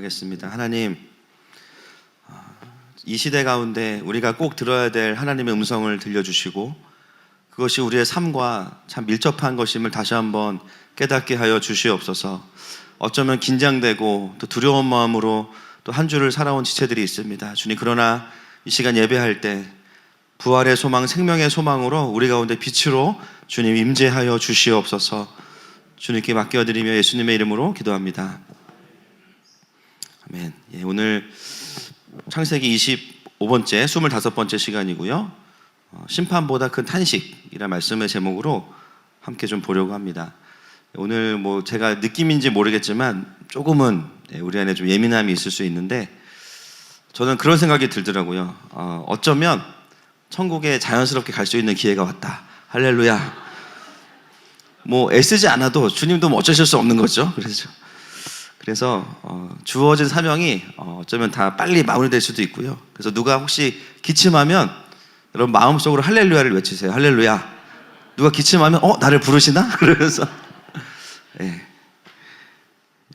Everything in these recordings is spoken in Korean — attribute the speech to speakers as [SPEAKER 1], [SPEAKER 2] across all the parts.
[SPEAKER 1] 기도하겠습니다. 하나님, 이 시대 가운데 우리가 꼭 들어야 될 하나님의 음성을 들려주시고 그것이 우리의 삶과 참 밀접한 것임을 다시 한번 깨닫게 하여 주시옵소서. 어쩌면 긴장되고 또 두려운 마음으로 또 한 주를 살아온 지체들이 있습니다. 주님, 그러나 이 시간 예배할 때 부활의 소망, 생명의 소망으로 우리 가운데 빛으로 주님 임재하여 주시옵소서. 주님께 맡겨드리며 예수님의 이름으로 기도합니다. 아멘. 예, 오늘 창세기 25번째, 25번째 시간이고요. 심판보다 큰 탄식이라는 말씀의 제목으로 함께 좀 보려고 합니다. 오늘 제가 느낌인지 모르겠지만 조금은 우리 안에 좀 예민함이 있을 수 있는데 저는 그런 생각이 들더라고요. 어쩌면 천국에 자연스럽게 갈 수 있는 기회가 왔다. 할렐루야. 애쓰지 않아도 주님도 어쩌실 수 없는 거죠. 그래서 주어진 사명이 어쩌면 다 빨리 마무리될 수도 있고요. 그래서 누가 혹시 기침하면 여러분 마음속으로 할렐루야를 외치세요. 할렐루야. 누가 기침하면 나를 부르시나? 그러면서 네.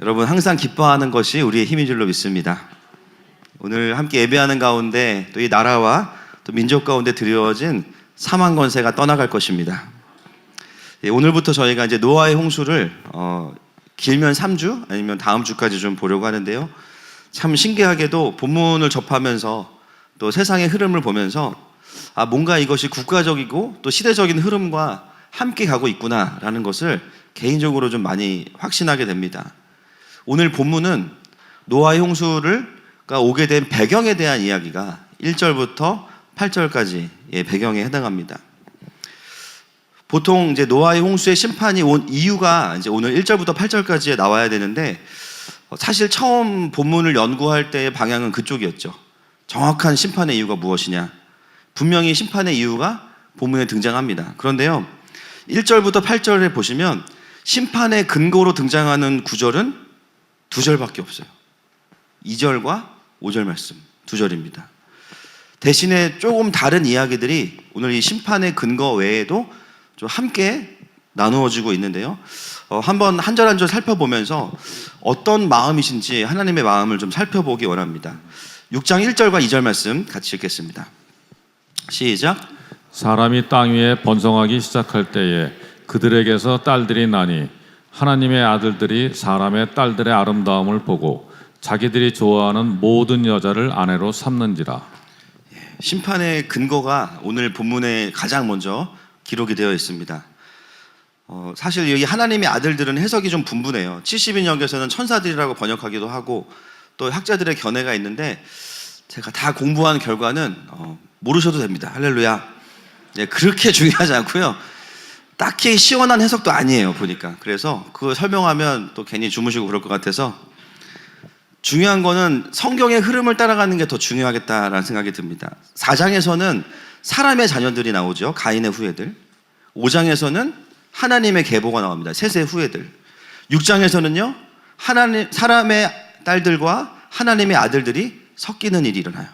[SPEAKER 1] 여러분 항상 기뻐하는 것이 우리의 힘인 줄로 믿습니다. 오늘 함께 예배하는 가운데 또 이 나라와 또 민족 가운데 드리워진 사망 권세가 떠나갈 것입니다. 예, 오늘부터 저희가 이제 노아의 홍수를 길면 3주 아니면 다음 주까지 좀 보려고 하는데요. 참 신기하게도 본문을 접하면서 또 세상의 흐름을 보면서 뭔가 이것이 국가적이고 또 시대적인 흐름과 함께 가고 있구나라는 것을 개인적으로 좀 많이 확신하게 됩니다. 오늘 본문은 노아의 홍수가 오게 된 배경에 대한 이야기가 1절부터 8절까지의 배경에 해당합니다. 보통 이제 노아의 홍수의 심판이 온 이유가 이제 오늘 1절부터 8절까지에 나와야 되는데 사실 처음 본문을 연구할 때의 방향은 그쪽이었죠. 정확한 심판의 이유가 무엇이냐. 분명히 심판의 이유가 본문에 등장합니다. 그런데요, 1절부터 8절에 보시면 심판의 근거로 등장하는 구절은 2절밖에 없어요. 2절과 5절 말씀 2절입니다. 대신에 조금 다른 이야기들이 오늘 이 심판의 근거 외에도 좀 함께 나누어지고 있는데요. 한번 한 절 한 절 살펴보면서 어떤 마음이신지 하나님의 마음을 좀 살펴보기 원합니다. 6장 1절과 2절 말씀 같이 읽겠습니다. 시작.
[SPEAKER 2] 사람이 땅 위에 번성하기 시작할 때에 그들에게서 딸들이 나니 하나님의 아들들이 사람의 딸들의 아름다움을 보고 자기들이 좋아하는 모든 여자를 아내로 삼는지라.
[SPEAKER 1] 심판의 근거가 오늘 본문에 가장 먼저 기록이 되어 있습니다. 사실 여기 하나님의 아들들은 해석이 좀 분분해요. 70인역에서는 천사들이라고 번역하기도 하고 또 학자들의 견해가 있는데 제가 다 공부한 결과는 모르셔도 됩니다. 할렐루야. 네, 그렇게 중요하지 않고요. 딱히 시원한 해석도 아니에요, 보니까. 그래서 그거 설명하면 또 괜히 주무시고 그럴 것 같아서 중요한 거는 성경의 흐름을 따라가는 게 더 중요하겠다라는 생각이 듭니다. 4장에서는 사람의 자녀들이 나오죠. 가인의 후예들. 5장에서는 하나님의 계보가 나옵니다. 셋의 후예들. 6장에서는요, 사람의 딸들과 하나님의 아들들이 섞이는 일이 일어나요.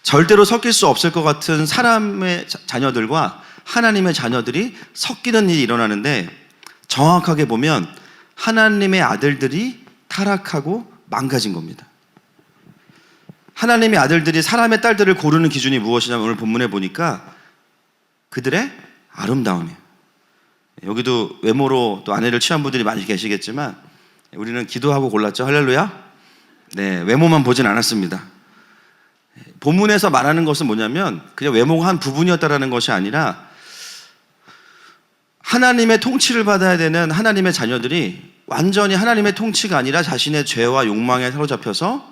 [SPEAKER 1] 절대로 섞일 수 없을 것 같은 사람의 자녀들과 하나님의 자녀들이 섞이는 일이 일어나는데 정확하게 보면 하나님의 아들들이 타락하고 망가진 겁니다. 하나님의 아들들이 사람의 딸들을 고르는 기준이 무엇이냐면 오늘 본문에 보니까 그들의 아름다움이에요. 여기도 외모로 또 아내를 취한 분들이 많이 계시겠지만 우리는 기도하고 골랐죠. 할렐루야. 네, 외모만 보진 않았습니다. 본문에서 말하는 것은 뭐냐면 그냥 외모가 한 부분이었다라는 것이 아니라 하나님의 통치를 받아야 되는 하나님의 자녀들이 완전히 하나님의 통치가 아니라 자신의 죄와 욕망에 사로잡혀서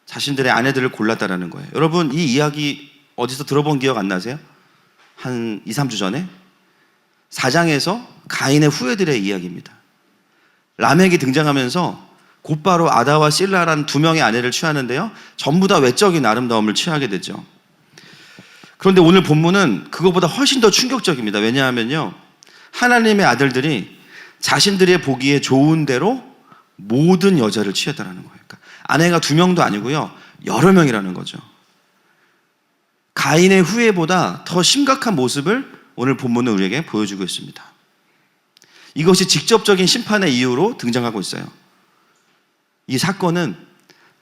[SPEAKER 1] 자신들의 아내들을 골랐다라는 거예요. 여러분 이 이야기 어디서 들어본 기억 안 나세요? 한 2, 3주 전에 4장에서 가인의 후예들의 이야기입니다. 라멕이 등장하면서 곧바로 아다와 실라라는 2명의 아내를 취하는데요, 전부 다 외적인 아름다움을 취하게 되죠. 그런데 오늘 본문은 그것보다 훨씬 더 충격적입니다. 왜냐하면요, 하나님의 아들들이 자신들의 보기에 좋은 대로 모든 여자를 취했다는 거예요. 그러니까 아내가 2명도 아니고요, 여러 명이라는 거죠. 가인의 후예보다 더 심각한 모습을 오늘 본문은 우리에게 보여주고 있습니다. 이것이 직접적인 심판의 이유로 등장하고 있어요. 이 사건은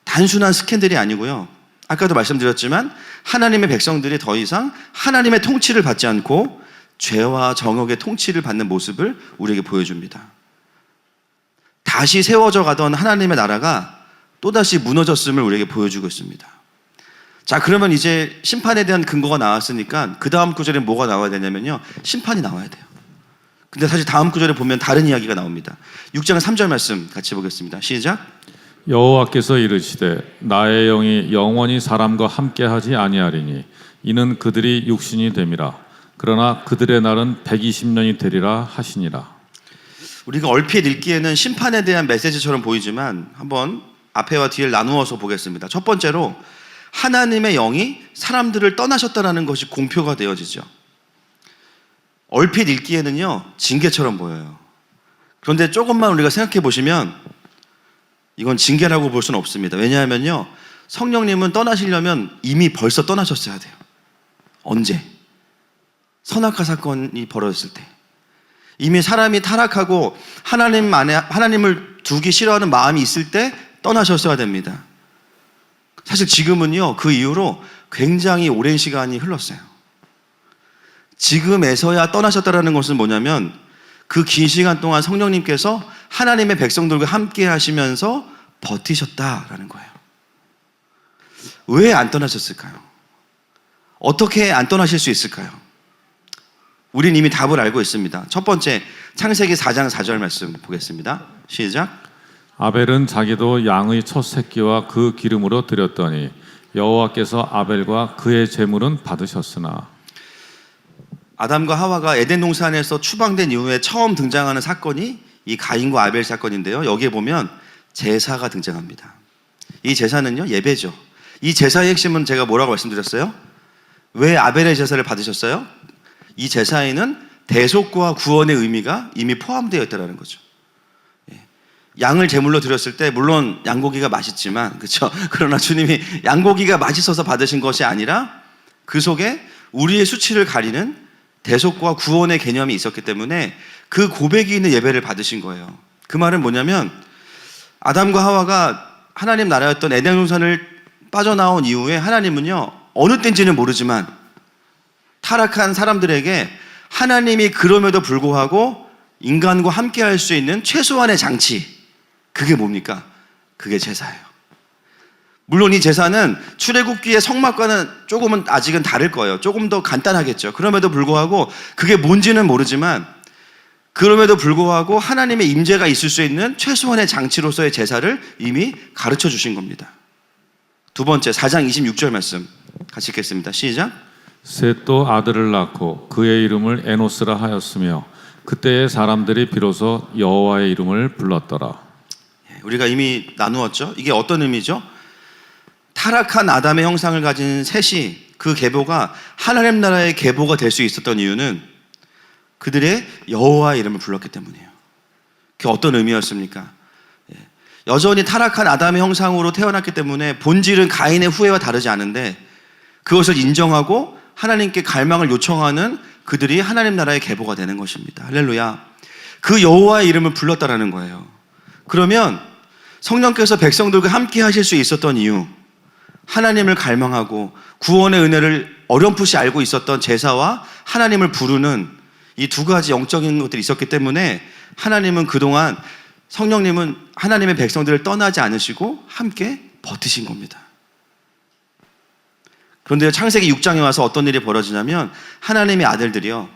[SPEAKER 1] 단순한 스캔들이 아니고요. 아까도 말씀드렸지만 하나님의 백성들이 더 이상 하나님의 통치를 받지 않고 죄와 정욕의 통치를 받는 모습을 우리에게 보여줍니다. 다시 세워져 가던 하나님의 나라가 또다시 무너졌음을 우리에게 보여주고 있습니다. 자, 그러면 이제 심판에 대한 근거가 나왔으니까 그 다음 구절에 뭐가 나와야 되냐면요, 심판이 나와야 돼요. 근데 사실 다음 구절에 보면 다른 이야기가 나옵니다. 6장 3절 말씀 같이 보겠습니다. 시작.
[SPEAKER 2] 여호와께서 이르시되 나의 영이 영원히 사람과 함께하지 아니하리니 이는 그들이 육신이 됨이라. 그러나 그들의 날은 120년이 되리라 하시니라.
[SPEAKER 1] 우리가 얼핏 읽기에는 심판에 대한 메시지처럼 보이지만 한번 앞에와 뒤를 나누어서 보겠습니다. 첫 번째로 하나님의 영이 사람들을 떠나셨다는 것이 공표가 되어지죠. 얼핏 읽기에는요, 징계처럼 보여요. 그런데 조금만 우리가 생각해 보시면 이건 징계라고 볼 수는 없습니다. 왜냐하면요, 성령님은 떠나시려면 이미 벌써 떠나셨어야 돼요. 언제? 선악과 사건이 벌어졌을 때. 이미 사람이 타락하고 하나님을 두기 싫어하는 마음이 있을 때 떠나셨어야 됩니다. 사실 지금은요, 그 이후로 굉장히 오랜 시간이 흘렀어요. 지금에서야 떠나셨다는 것은 뭐냐면 그 긴 시간 동안 성령님께서 하나님의 백성들과 함께 하시면서 버티셨다라는 거예요. 왜 안 떠나셨을까요? 어떻게 안 떠나실 수 있을까요? 우린 이미 답을 알고 있습니다. 첫 번째, 창세기 4장 4절 말씀 보겠습니다. 시작.
[SPEAKER 2] 아벨은 자기도 양의 첫 새끼와 그 기름으로 드렸더니 여호와께서 아벨과 그의 제물은 받으셨으나.
[SPEAKER 1] 아담과 하와가 에덴 동산에서 추방된 이후에 처음 등장하는 사건이 이 가인과 아벨 사건인데요. 여기에 보면 제사가 등장합니다. 이 제사는요, 예배죠. 이 제사의 핵심은 제가 뭐라고 말씀드렸어요? 왜 아벨의 제사를 받으셨어요? 이 제사에는 대속과 구원의 의미가 이미 포함되어 있다는 거죠. 양을 제물로 드렸을 때 물론 양고기가 맛있지만, 그렇죠? 그러나 주님이 양고기가 맛있어서 받으신 것이 아니라 그 속에 우리의 수치를 가리는 대속과 구원의 개념이 있었기 때문에 그 고백이 있는 예배를 받으신 거예요. 그 말은 뭐냐면 아담과 하와가 하나님 나라였던 에덴 동산을 빠져나온 이후에 하나님은요, 어느 때인지는 모르지만 타락한 사람들에게 하나님이 그럼에도 불구하고 인간과 함께 할 수 있는 최소한의 장치, 그게 뭡니까? 그게 제사예요. 물론 이 제사는 출애굽기의 성막과는 조금은 아직은 다를 거예요. 조금 더 간단하겠죠. 그럼에도 불구하고 그게 뭔지는 모르지만 그럼에도 불구하고 하나님의 임재가 있을 수 있는 최소한의 장치로서의 제사를 이미 가르쳐 주신 겁니다. 두 번째, 4장 26절 말씀 같이 읽겠습니다. 시작.
[SPEAKER 2] 셋도 아들을 낳고 그의 이름을 에노스라 하였으며 그때의 사람들이 비로소 여호와의 이름을 불렀더라.
[SPEAKER 1] 우리가 이미 나누었죠. 이게 어떤 의미죠? 타락한 아담의 형상을 가진 셋이 그 계보가 하나님 나라의 계보가 될 수 있었던 이유는 그들의 여호와의 이름을 불렀기 때문이에요. 그게 어떤 의미였습니까? 여전히 타락한 아담의 형상으로 태어났기 때문에 본질은 가인의 후예와 다르지 않은데 그것을 인정하고 하나님께 갈망을 요청하는 그들이 하나님 나라의 계보가 되는 것입니다. 할렐루야. 그 여호와의 이름을 불렀다라는 거예요. 그러면 성령께서 백성들과 함께 하실 수 있었던 이유, 하나님을 갈망하고 구원의 은혜를 어렴풋이 알고 있었던 제사와 하나님을 부르는 이 두 가지 영적인 것들이 있었기 때문에 하나님은 그동안, 성령님은 하나님의 백성들을 떠나지 않으시고 함께 버티신 겁니다. 그런데 창세기 6장에 와서 어떤 일이 벌어지냐면 하나님의 아들들이요,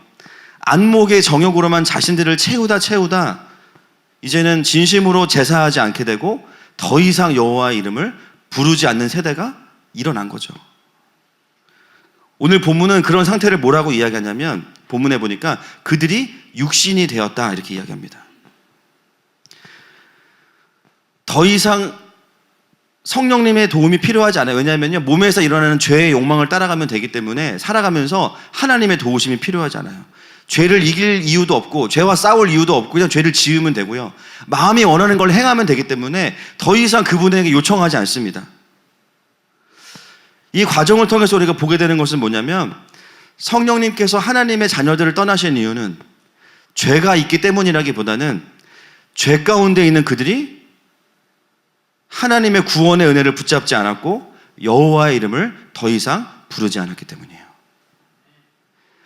[SPEAKER 1] 안목의 정욕으로만 자신들을 채우다 이제는 진심으로 제사하지 않게 되고 더 이상 여호와의 이름을 부르지 않는 세대가 일어난 거죠. 오늘 본문은 그런 상태를 뭐라고 이야기하냐면 본문에 보니까 그들이 육신이 되었다 이렇게 이야기합니다. 더 이상 성령님의 도움이 필요하지 않아요. 왜냐하면요, 몸에서 일어나는 죄의 욕망을 따라가면 되기 때문에 살아가면서 하나님의 도우심이 필요하지 않아요. 죄를 이길 이유도 없고 죄와 싸울 이유도 없고 그냥 죄를 지으면 되고요, 마음이 원하는 걸 행하면 되기 때문에 더 이상 그분에게 요청하지 않습니다. 이 과정을 통해서 우리가 보게 되는 것은 뭐냐면 성령님께서 하나님의 자녀들을 떠나신 이유는 죄가 있기 때문이라기보다는 죄 가운데 있는 그들이 하나님의 구원의 은혜를 붙잡지 않았고 여호와의 이름을 더 이상 부르지 않았기 때문이에요.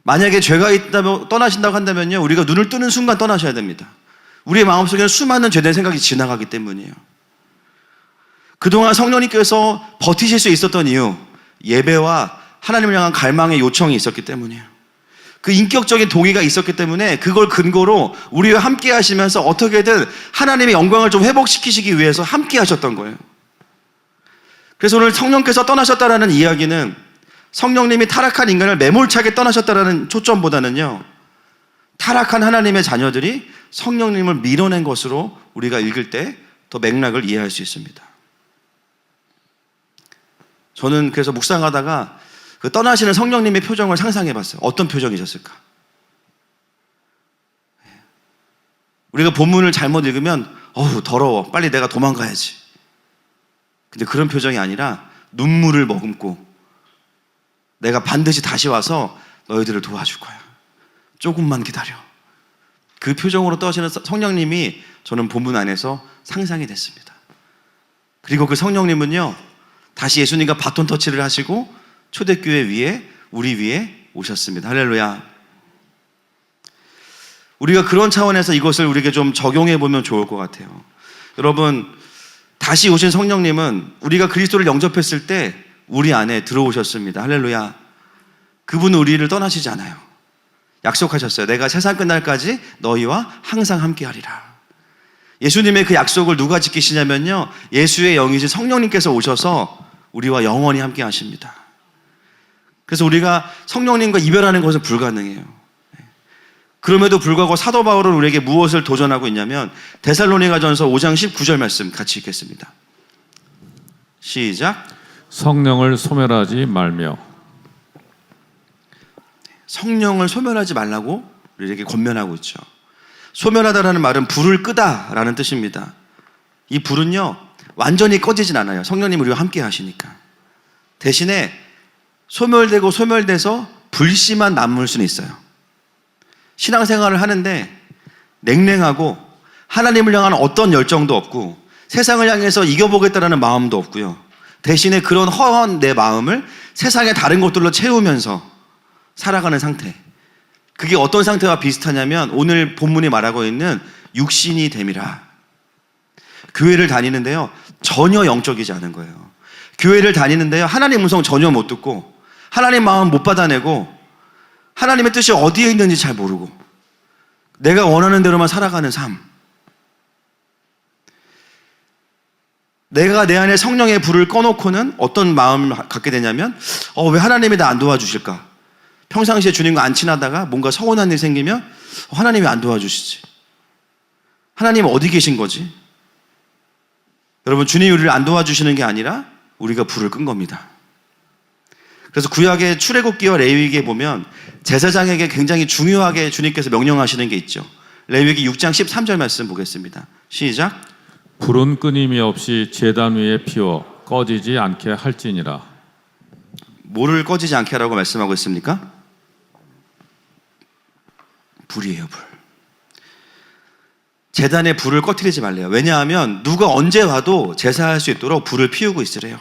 [SPEAKER 1] 만약에 죄가 있다면 떠나신다고 한다면요, 우리가 눈을 뜨는 순간 떠나셔야 됩니다. 우리의 마음속에는 수많은 죄된 생각이 지나가기 때문이에요. 그동안 성령님께서 버티실 수 있었던 이유, 예배와 하나님을 향한 갈망의 요청이 있었기 때문이에요. 그 인격적인 동의가 있었기 때문에 그걸 근거로 우리와 함께 하시면서 어떻게든 하나님의 영광을 좀 회복시키시기 위해서 함께 하셨던 거예요. 그래서 오늘 성령께서 떠나셨다라는 이야기는 성령님이 타락한 인간을 매몰차게 떠나셨다라는 초점보다는요, 타락한 하나님의 자녀들이 성령님을 밀어낸 것으로 우리가 읽을 때 더 맥락을 이해할 수 있습니다. 저는 그래서 묵상하다가 그 떠나시는 성령님의 표정을 상상해 봤어요. 어떤 표정이셨을까? 우리가 본문을 잘못 읽으면 어우 더러워, 빨리 내가 도망가야지. 근데 그런 표정이 아니라 눈물을 머금고 내가 반드시 다시 와서 너희들을 도와줄 거야. 조금만 기다려. 그 표정으로 떠시는 성령님이 저는 본문 안에서 상상이 됐습니다. 그리고 그 성령님은요, 다시 예수님과 바톤 터치를 하시고 초대교회 위에, 우리 위에 오셨습니다. 할렐루야. 우리가 그런 차원에서 이것을 우리에게 좀 적용해 보면 좋을 것 같아요. 여러분, 다시 오신 성령님은 우리가 그리스도를 영접했을 때 우리 안에 들어오셨습니다. 할렐루야. 그분은 우리를 떠나시지 않아요. 약속하셨어요. 내가 세상 끝날까지 너희와 항상 함께 하리라. 예수님의 그 약속을 누가 지키시냐면요, 예수의 영이신 성령님께서 오셔서 우리와 영원히 함께 하십니다. 그래서 우리가 성령님과 이별하는 것은 불가능해요. 그럼에도 불구하고 사도 바울은 우리에게 무엇을 도전하고 있냐면 데살로니가전서 5장 19절 말씀 같이 읽겠습니다. 시작.
[SPEAKER 2] 성령을 소멸하지 말며.
[SPEAKER 1] 성령을 소멸하지 말라고 우리에게 권면하고 있죠. 소멸하다라는 말은 불을 끄다라는 뜻입니다. 이 불은요, 완전히 꺼지진 않아요. 성령님 우리와 함께 하시니까. 대신에 소멸돼서 불씨만 남을 수는 있어요. 신앙생활을 하는데 냉랭하고 하나님을 향한 어떤 열정도 없고 세상을 향해서 이겨보겠다는 마음도 없고요. 대신에 그런 허한 내 마음을 세상의 다른 것들로 채우면서 살아가는 상태. 그게 어떤 상태와 비슷하냐면 오늘 본문이 말하고 있는 육신이 됨이라. 교회를 다니는데요, 전혀 영적이지 않은 거예요. 교회를 다니는데요, 하나님 음성 전혀 못 듣고 하나님 마음 못 받아내고 하나님의 뜻이 어디에 있는지 잘 모르고 내가 원하는 대로만 살아가는 삶. 내가 내 안에 성령의 불을 꺼놓고는 어떤 마음을 갖게 되냐면 왜 하나님이 나 안 도와주실까? 평상시에 주님과 안 친하다가 뭔가 서운한 일이 생기면 하나님이 안 도와주시지. 하나님 어디 계신 거지? 여러분, 주님이 우리를 안 도와주시는 게 아니라 우리가 불을 끈 겁니다. 그래서 구약의 출애굽기와 레위기에 보면 제사장에게 굉장히 중요하게 주님께서 명령하시는 게 있죠. 레위기 6장 13절 말씀 보겠습니다. 시작.
[SPEAKER 2] 불은 끊임이 없이 제단 위에 피워 꺼지지 않게 할지니라.
[SPEAKER 1] 뭐를 꺼지지 않게 하라고 말씀하고 있습니까? 불이에요, 불. 제단에 불을 꺼트리지 말래요. 왜냐하면 누가 언제 와도 제사할 수 있도록 불을 피우고 있으래요.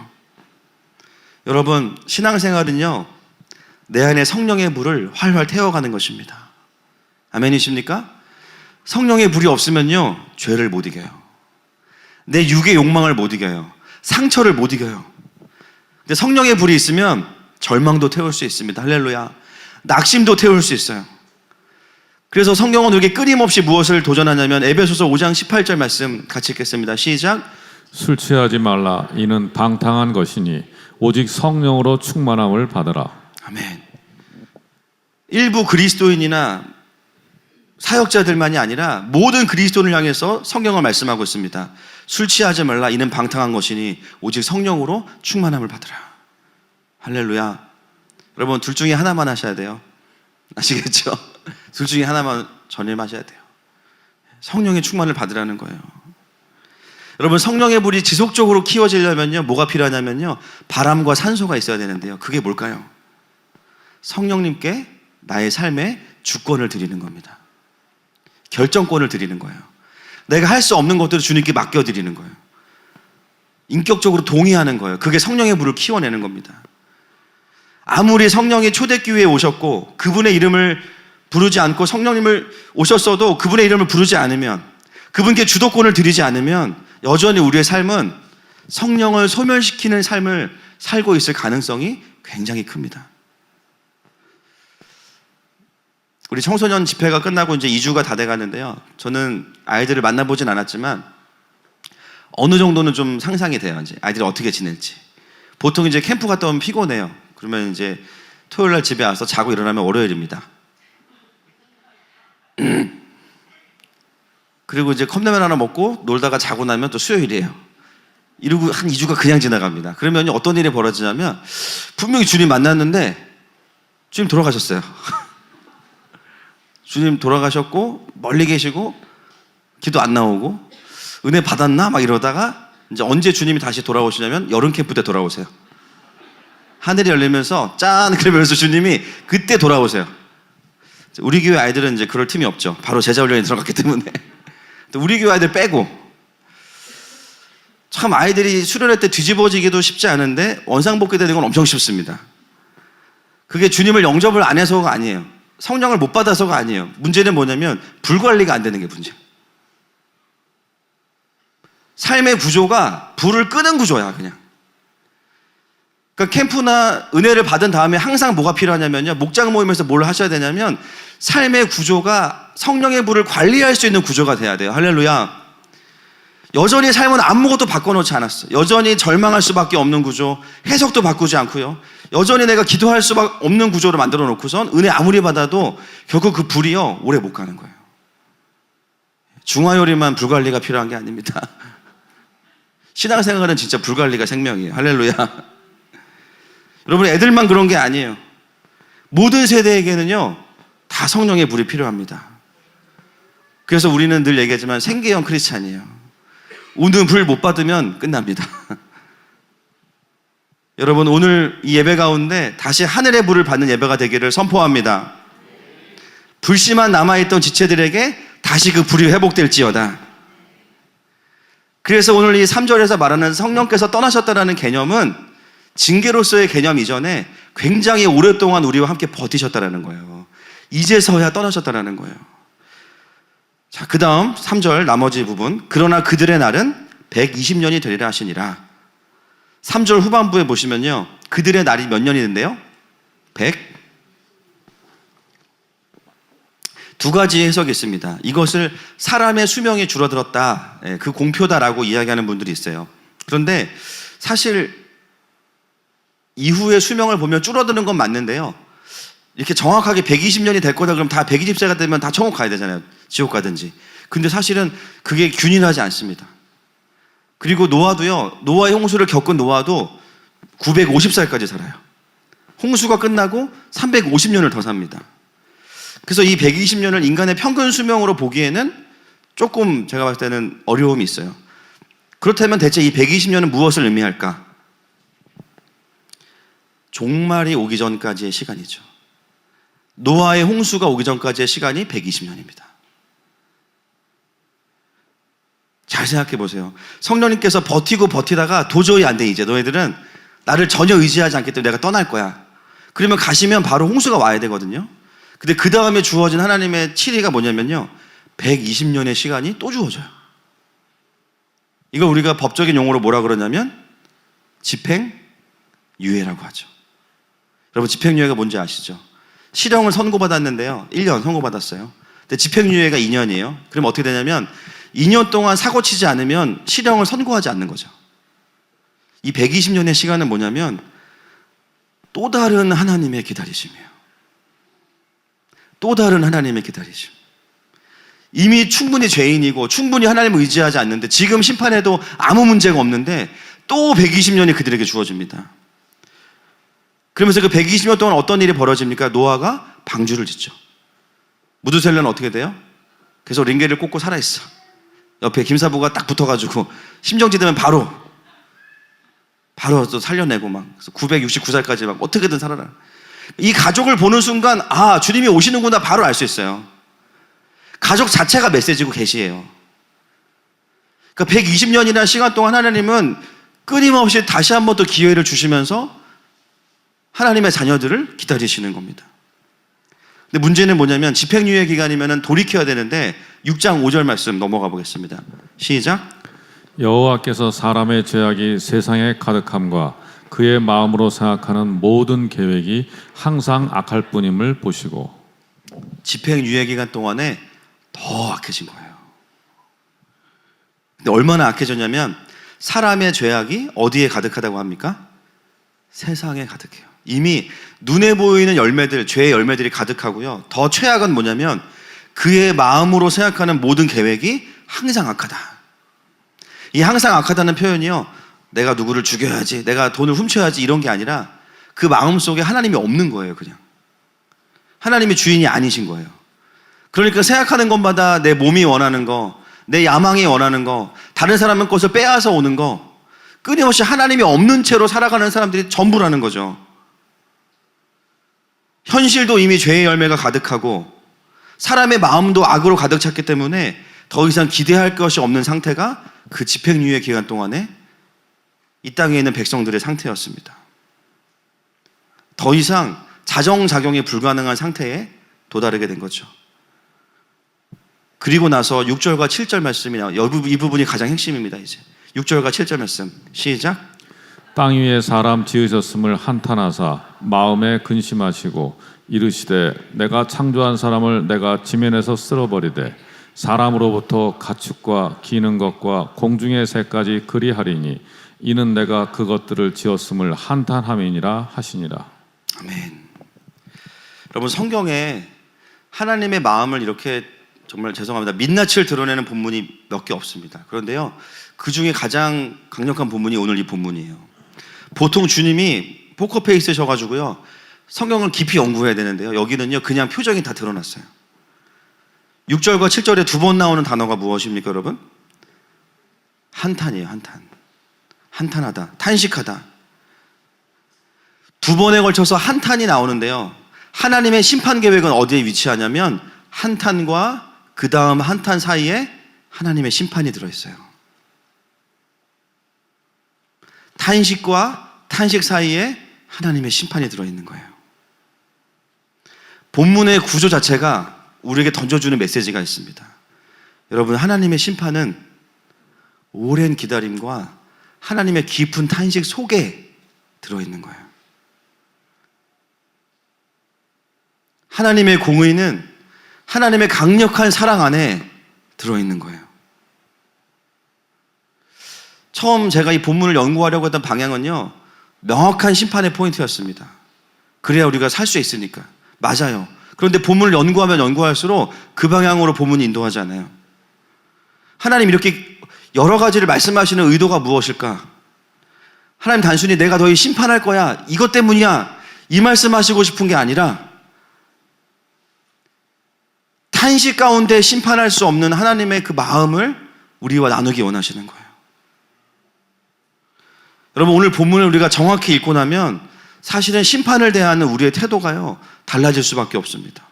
[SPEAKER 1] 여러분, 신앙생활은요, 내 안에 성령의 불을 활활 태워가는 것입니다. 아멘이십니까? 성령의 불이 없으면요, 죄를 못 이겨요. 내 육의 욕망을 못 이겨요. 상처를 못 이겨요. 근데 성령의 불이 있으면 절망도 태울 수 있습니다. 할렐루야. 낙심도 태울 수 있어요. 그래서 성경은 우리에게 끊임없이 무엇을 도전하냐면 에베소서 5장 18절 말씀 같이 읽겠습니다. 시작.
[SPEAKER 2] 술 취하지 말라. 이는 방탕한 것이니 오직 성령으로 충만함을 받으라.
[SPEAKER 1] 아멘. 일부 그리스도인이나 사역자들만이 아니라 모든 그리스도인을 향해서 성경을 말씀하고 있습니다. 술 취하지 말라. 이는 방탕한 것이니 오직 성령으로 충만함을 받으라. 할렐루야. 여러분, 둘 중에 하나만 하셔야 돼요. 아시겠죠? 둘 중에 하나만 전념하셔야 돼요. 성령의 충만을 받으라는 거예요. 여러분, 성령의 불이 지속적으로 키워지려면요, 뭐가 필요하냐면요, 바람과 산소가 있어야 되는데요. 그게 뭘까요? 성령님께 나의 삶에 주권을 드리는 겁니다. 결정권을 드리는 거예요. 내가 할 수 없는 것들을 주님께 맡겨드리는 거예요. 인격적으로 동의하는 거예요. 그게 성령의 불을 키워내는 겁니다. 아무리 성령이 초대교회에 오셨고 그분의 이름을 부르지 않고 성령님을 오셨어도 그분의 이름을 부르지 않으면, 그분께 주도권을 드리지 않으면 여전히 우리의 삶은 성령을 소멸시키는 삶을 살고 있을 가능성이 굉장히 큽니다. 우리 청소년 집회가 끝나고 이제 2주가 다 돼가는데요. 저는 아이들을 만나보진 않았지만 어느 정도는 좀 상상이 돼요. 이제 아이들이 어떻게 지낼지. 보통 이제 캠프 갔다 오면 피곤해요. 그러면 이제 토요일 날 집에 와서 자고 일어나면 월요일입니다. 그리고 이제 컵라면 하나 먹고 놀다가 자고 나면 또 수요일이에요. 이러고 한 2주가 그냥 지나갑니다. 그러면 어떤 일이 벌어지냐면 분명히 주님 만났는데 주님 돌아가셨어요. 주님 돌아가셨고 멀리 계시고 기도 안 나오고 은혜 받았나? 막 이러다가 이제 언제 주님이 다시 돌아오시냐면 여름 캠프 때 돌아오세요. 하늘이 열리면서 짠! 그러면서 주님이 그때 돌아오세요. 우리 교회 아이들은 이제 그럴 틈이 없죠. 바로 제자 훈련에 들어갔기 때문에. 우리 교회 아이들 빼고. 참 아이들이 수련회 때 뒤집어지기도 쉽지 않은데 원상복귀 되는 건 엄청 쉽습니다. 그게 주님을 영접을 안 해서가 아니에요. 성령을 못 받아서가 아니에요. 문제는 뭐냐면 불관리가 안 되는 게 문제예요. 삶의 구조가 불을 끄는 구조야, 그냥. 그러니까 캠프나 은혜를 받은 다음에 항상 뭐가 필요하냐면요. 목장 모임에서 뭘 하셔야 되냐면 삶의 구조가 성령의 불을 관리할 수 있는 구조가 돼야 돼요. 할렐루야. 여전히 삶은 아무것도 바꿔놓지 않았어요. 여전히 절망할 수밖에 없는 구조, 해석도 바꾸지 않고요. 여전히 내가 기도할 수밖에 없는 구조를 만들어 놓고선 은혜 아무리 받아도 결국 그 불이요 오래 못 가는 거예요. 중화요리만 불관리가 필요한 게 아닙니다. 신앙생활은 진짜 불관리가 생명이에요. 할렐루야. 여러분, 애들만 그런 게 아니에요. 모든 세대에게는요 다 성령의 불이 필요합니다. 그래서 우리는 늘 얘기하지만 생계형 크리스찬이에요. 오늘 불 못 받으면 끝납니다. 여러분, 오늘 이 예배 가운데 다시 하늘의 불을 받는 예배가 되기를 선포합니다. 불씨만 남아있던 지체들에게 다시 그 불이 회복될지어다. 그래서 오늘 이 3절에서 말하는 성령께서 떠나셨다는 개념은 징계로서의 개념 이전에 굉장히 오랫동안 우리와 함께 버티셨다는 거예요. 이제서야 떠나셨다는 거예요. 자, 그 다음 3절 나머지 부분. 그러나 그들의 날은 120년이 되리라 하시니라. 3절 후반부에 보시면요, 그들의 날이 몇 년이 된대요? 100. 두 가지 해석이 있습니다. 이것을 사람의 수명이 줄어들었다, 그 공표다라고 이야기하는 분들이 있어요. 그런데 사실 이후의 수명을 보면 줄어드는 건 맞는데요, 이렇게 정확하게 120년이 될 거다 그러면 다 120세가 되면 다 천국 가야 되잖아요. 지옥 가든지. 근데 사실은 그게 균일하지 않습니다. 그리고 노아도요, 노아의 홍수를 겪은 노아도 950살까지 살아요. 홍수가 끝나고 350년을 더 삽니다. 그래서 이 120년을 인간의 평균 수명으로 보기에는 조금 제가 봤을 때는 어려움이 있어요. 그렇다면 대체 이 120년은 무엇을 의미할까? 종말이 오기 전까지의 시간이죠. 노아의 홍수가 오기 전까지의 시간이 120년입니다. 잘 생각해 보세요. 성령님께서 버티고 버티다가 도저히 안 돼, 이제 너희들은 나를 전혀 의지하지 않기 때문에 내가 떠날 거야. 그러면 가시면 바로 홍수가 와야 되거든요. 근데 그 다음에 주어진 하나님의 칠의가 뭐냐면요, 120년의 시간이 또 주어져요. 이걸 우리가 법적인 용어로 뭐라 그러냐면 집행유예라고 하죠. 여러분, 집행유예가 뭔지 아시죠? 실형을 선고받았는데요, 1년 선고받았어요. 근데 집행유예가 2년이에요. 그럼 어떻게 되냐면 2년 동안 사고치지 않으면 실형을 선고하지 않는 거죠. 이 120년의 시간은 뭐냐면 또 다른 하나님의 기다리심이에요. 또 다른 하나님의 기다리심. 이미 충분히 죄인이고 충분히 하나님을 의지하지 않는데, 지금 심판해도 아무 문제가 없는데 또 120년이 그들에게 주어집니다. 그러면서 그 120년 동안 어떤 일이 벌어집니까? 노아가 방주를 짓죠. 무드셀러는 어떻게 돼요? 계속 링게를 꽂고 살아있어. 옆에 김사부가 딱 붙어가지고 심정지 되면 바로 또 살려내고 막 969살까지 막 어떻게든 살아라. 이 가족을 보는 순간, 아, 주님이 오시는구나 바로 알 수 있어요. 가족 자체가 메시지고 계시예요. 그러니까 120년이라는 시간 동안 하나님은 끊임없이 다시 한 번 더 기회를 주시면서 하나님의 자녀들을 기다리시는 겁니다. 근데 문제는 뭐냐면 집행유예 기간이면 돌이켜야 되는데 6장 5절 말씀 넘어가 보겠습니다. 시작.
[SPEAKER 2] 여호와께서 사람의 죄악이 세상에 가득함과 그의 마음으로 생각하는 모든 계획이 항상 악할 뿐임을 보시고.
[SPEAKER 1] 집행유예 기간 동안에 더 악해진 거예요. 근데 얼마나 악해졌냐면 사람의 죄악이 어디에 가득하다고 합니까? 세상에 가득해요. 이미 눈에 보이는 열매들, 죄의 열매들이 가득하고요. 더 최악은 뭐냐면 그의 마음으로 생각하는 모든 계획이 항상 악하다. 이 항상 악하다는 표현이요, 내가 누구를 죽여야지, 내가 돈을 훔쳐야지 이런 게 아니라 그 마음속에 하나님이 없는 거예요. 그냥 하나님이 주인이 아니신 거예요. 그러니까 생각하는 것마다 내 몸이 원하는 거, 내 야망이 원하는 거, 다른 사람의 것을 빼앗아 오는 거, 끊임없이 하나님이 없는 채로 살아가는 사람들이 전부라는 거죠. 현실도 이미 죄의 열매가 가득하고 사람의 마음도 악으로 가득 찼기 때문에 더 이상 기대할 것이 없는 상태가 그 집행유예 기간 동안에 이 땅에 있는 백성들의 상태였습니다. 더 이상 자정작용이 불가능한 상태에 도달하게 된 거죠. 그리고 나서 6절과 7절 말씀이 나와요. 이 부분이 가장 핵심입니다. 이제 6절과 7절 말씀 시작.
[SPEAKER 2] 땅 위에 사람 지으셨음을 한탄하사 마음에 근심하시고 이르시되 내가 창조한 사람을 내가 지면에서 쓸어버리되 사람으로부터 가축과 기는 것과 공중의 새까지 그리하리니 이는 내가 그것들을 지었음을 한탄함이니라 하시니라.
[SPEAKER 1] 아멘. 여러분, 성경에 하나님의 마음을 이렇게 정말 죄송합니다, 민낯을 드러내는 본문이 몇 개 없습니다. 그런데요, 그 중에 가장 강력한 본문이 오늘 이 본문이에요. 보통 주님이 포커페이스셔가지고요 성경을 깊이 연구해야 되는데요, 여기는요 그냥 표정이 다 드러났어요. 6절과 7절에 두 번 나오는 단어가 무엇입니까, 여러분? 한탄이에요. 한탄. 한탄하다, 탄식하다. 두 번에 걸쳐서 한탄이 나오는데요, 하나님의 심판 계획은 어디에 위치하냐면 한탄과 그 다음 한탄 사이에 하나님의 심판이 들어있어요. 탄식과 탄식 사이에 하나님의 심판이 들어있는 거예요. 본문의 구조 자체가 우리에게 던져주는 메시지가 있습니다. 여러분, 하나님의 심판은 오랜 기다림과 하나님의 깊은 탄식 속에 들어있는 거예요. 하나님의 공의는 하나님의 강력한 사랑 안에 들어있는 거예요. 처음 제가 이 본문을 연구하려고 했던 방향은요, 명확한 심판의 포인트였습니다. 그래야 우리가 살 수 있으니까. 맞아요. 그런데 본문을 연구하면 연구할수록 그 방향으로 본문이 인도하지 않아요. 하나님 이렇게 여러 가지를 말씀하시는 의도가 무엇일까? 하나님 단순히 내가 너희 심판할 거야, 이것 때문이야, 이 말씀하시고 싶은 게 아니라 탄식 가운데 심판할 수 없는 하나님의 그 마음을 우리와 나누기 원하시는 거예요. 여러분, 오늘 본문을 우리가 정확히 읽고 나면 사실은 심판을 대하는 우리의 태도가요 달라질 수밖에 없습니다.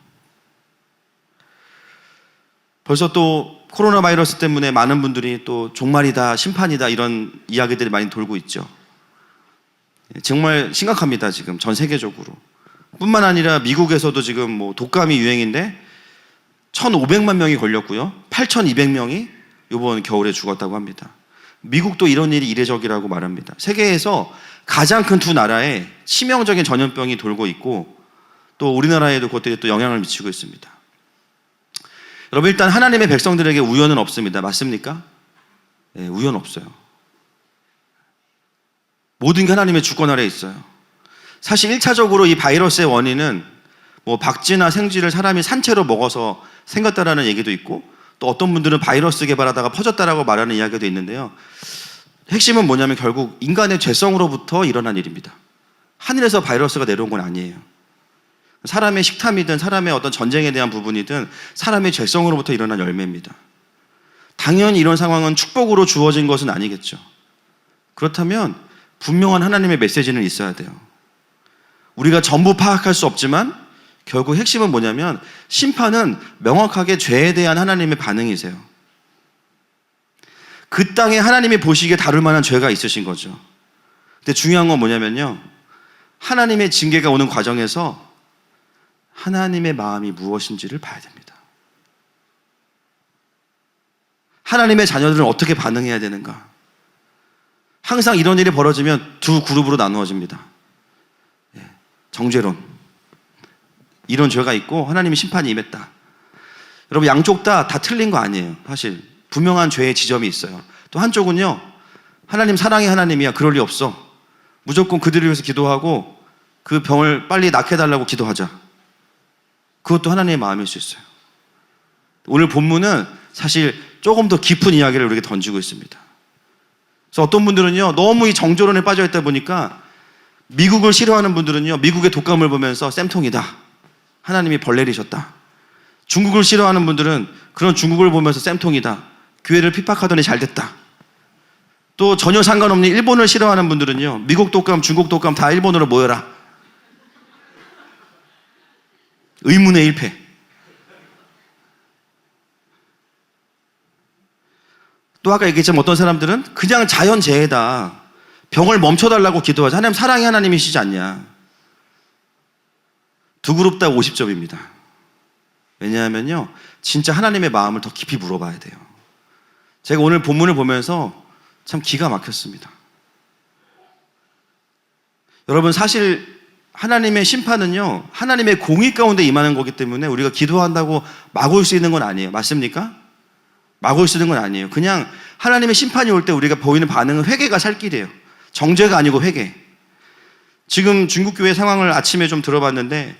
[SPEAKER 1] 벌써 또 코로나 바이러스 때문에 많은 분들이 또 종말이다, 심판이다 이런 이야기들이 많이 돌고 있죠. 정말 심각합니다. 지금 전 세계적으로 뿐만 아니라 미국에서도 지금 뭐 독감이 유행인데 1,500만 명이 걸렸고요, 8,200명이 이번 겨울에 죽었다고 합니다. 미국도 이런 일이 이례적이라고 말합니다. 세계에서 가장 큰 두 나라에 치명적인 전염병이 돌고 있고 또 우리나라에도 그것들이 또 영향을 미치고 있습니다. 여러분, 일단 하나님의 백성들에게 우연은 없습니다. 맞습니까? 네, 우연 없어요. 모든 게 하나님의 주권 아래에 있어요. 사실 1차적으로 이 바이러스의 원인은 뭐 박쥐나 생쥐를 사람이 산채로 먹어서 생겼다라는 얘기도 있고, 또 어떤 분들은 바이러스 개발하다가 퍼졌다라고 말하는 이야기도 있는데요, 핵심은 뭐냐면 결국 인간의 죄성으로부터 일어난 일입니다. 하늘에서 바이러스가 내려온 건 아니에요. 사람의 식탐이든 사람의 어떤 전쟁에 대한 부분이든 사람의 죄성으로부터 일어난 열매입니다. 당연히 이런 상황은 축복으로 주어진 것은 아니겠죠. 그렇다면 분명한 하나님의 메시지는 있어야 돼요. 우리가 전부 파악할 수 없지만 결국 핵심은 뭐냐면 심판은 명확하게 죄에 대한 하나님의 반응이세요. 그 땅에 하나님이 보시기에 다룰 만한 죄가 있으신 거죠. 근데 중요한 건 뭐냐면요, 하나님의 징계가 오는 과정에서 하나님의 마음이 무엇인지를 봐야 됩니다. 하나님의 자녀들은 어떻게 반응해야 되는가? 항상 이런 일이 벌어지면 두 그룹으로 나누어집니다. 정죄론, 이런 죄가 있고 하나님의 심판이 임했다. 여러분, 양쪽 다 틀린 거 아니에요. 사실 분명한 죄의 지점이 있어요. 또 한쪽은요, 하나님 사랑의 하나님이야, 그럴 리 없어, 무조건 그들을 위해서 기도하고 그 병을 빨리 낫게 해달라고 기도하자. 그것도 하나님의 마음일 수 있어요. 오늘 본문은 사실 조금 더 깊은 이야기를 우리에게 던지고 있습니다. 그래서 어떤 분들은요, 너무 이 정조론에 빠져 있다 보니까 미국을 싫어하는 분들은요, 미국의 독감을 보면서 쌤통이다, 하나님이 벌 내리셨다. 중국을 싫어하는 분들은 그런 중국을 보면서 쌤통이다, 교회를 핍박하더니 잘 됐다. 또 전혀 상관없는 일본을 싫어하는 분들은요, 미국 독감, 중국 독감 다 일본으로 모여라. 의문의 일패. 또 아까 얘기했지만 어떤 사람들은 그냥 자연재해다, 병을 멈춰달라고 기도하자, 하나님 사랑의 하나님이시지 않냐. 두 그룹 다 50점입니다. 왜냐하면요, 진짜 하나님의 마음을 더 깊이 물어봐야 돼요. 제가 오늘 본문을 보면서 참 기가 막혔습니다. 여러분, 사실 하나님의 심판은요, 하나님의 공의 가운데 임하는 거기 때문에 우리가 기도한다고 막을 수 있는 건 아니에요. 맞습니까? 막을 수 있는 건 아니에요. 그냥 하나님의 심판이 올 때 우리가 보이는 반응은 회개가 살 길이에요. 정죄가 아니고 회개. 지금 중국교회 상황을 아침에 좀 들어봤는데,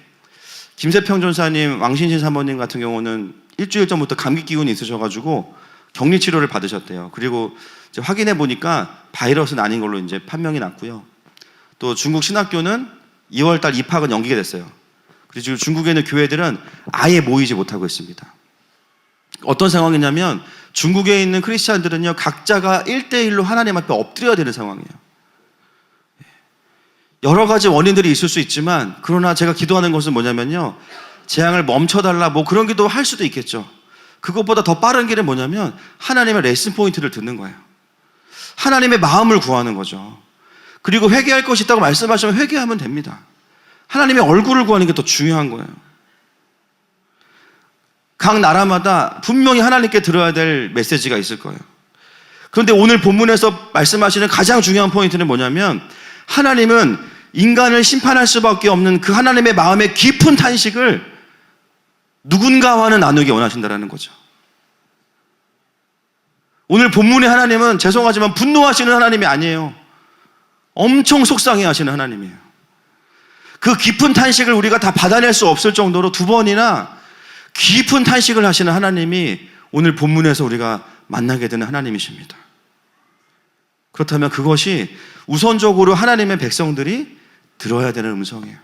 [SPEAKER 1] 김세평 전사님, 왕신신 사모님 같은 경우는 일주일 전부터 감기 기운이 있으셔가지고 격리 치료를 받으셨대요. 그리고 이제 확인해 보니까 바이러스는 아닌 걸로 이제 판명이 났고요. 또 중국 신학교는 2월달 입학은 연기가 됐어요. 그리고 지금 중국에 있는 교회들은 아예 모이지 못하고 있습니다. 어떤 상황이냐면 중국에 있는 크리스찬들은요, 각자가 1대1로 하나님 앞에 엎드려야 되는 상황이에요. 여러 가지 원인들이 있을 수 있지만, 그러나 제가 기도하는 것은 뭐냐면요, 재앙을 멈춰달라, 뭐 그런 기도 할 수도 있겠죠. 그것보다 더 빠른 길은 뭐냐면 하나님의 레슨 포인트를 듣는 거예요. 하나님의 마음을 구하는 거죠. 그리고 회개할 것이 있다고 말씀하시면 회개하면 됩니다. 하나님의 얼굴을 구하는 게 더 중요한 거예요. 각 나라마다 분명히 하나님께 들어야 될 메시지가 있을 거예요. 그런데 오늘 본문에서 말씀하시는 가장 중요한 포인트는 뭐냐면, 하나님은 인간을 심판할 수밖에 없는 그 하나님의 마음의 깊은 탄식을 누군가와는 나누기 원하신다는 거죠. 오늘 본문의 하나님은 죄송하지만 분노하시는 하나님이 아니에요. 엄청 속상해 하시는 하나님이에요. 그 깊은 탄식을 우리가 다 받아낼 수 없을 정도로 2번이나 깊은 탄식을 하시는 하나님이 오늘 본문에서 우리가 만나게 되는 하나님이십니다. 그렇다면 그것이 우선적으로 하나님의 백성들이 들어야 되는 음성이에요.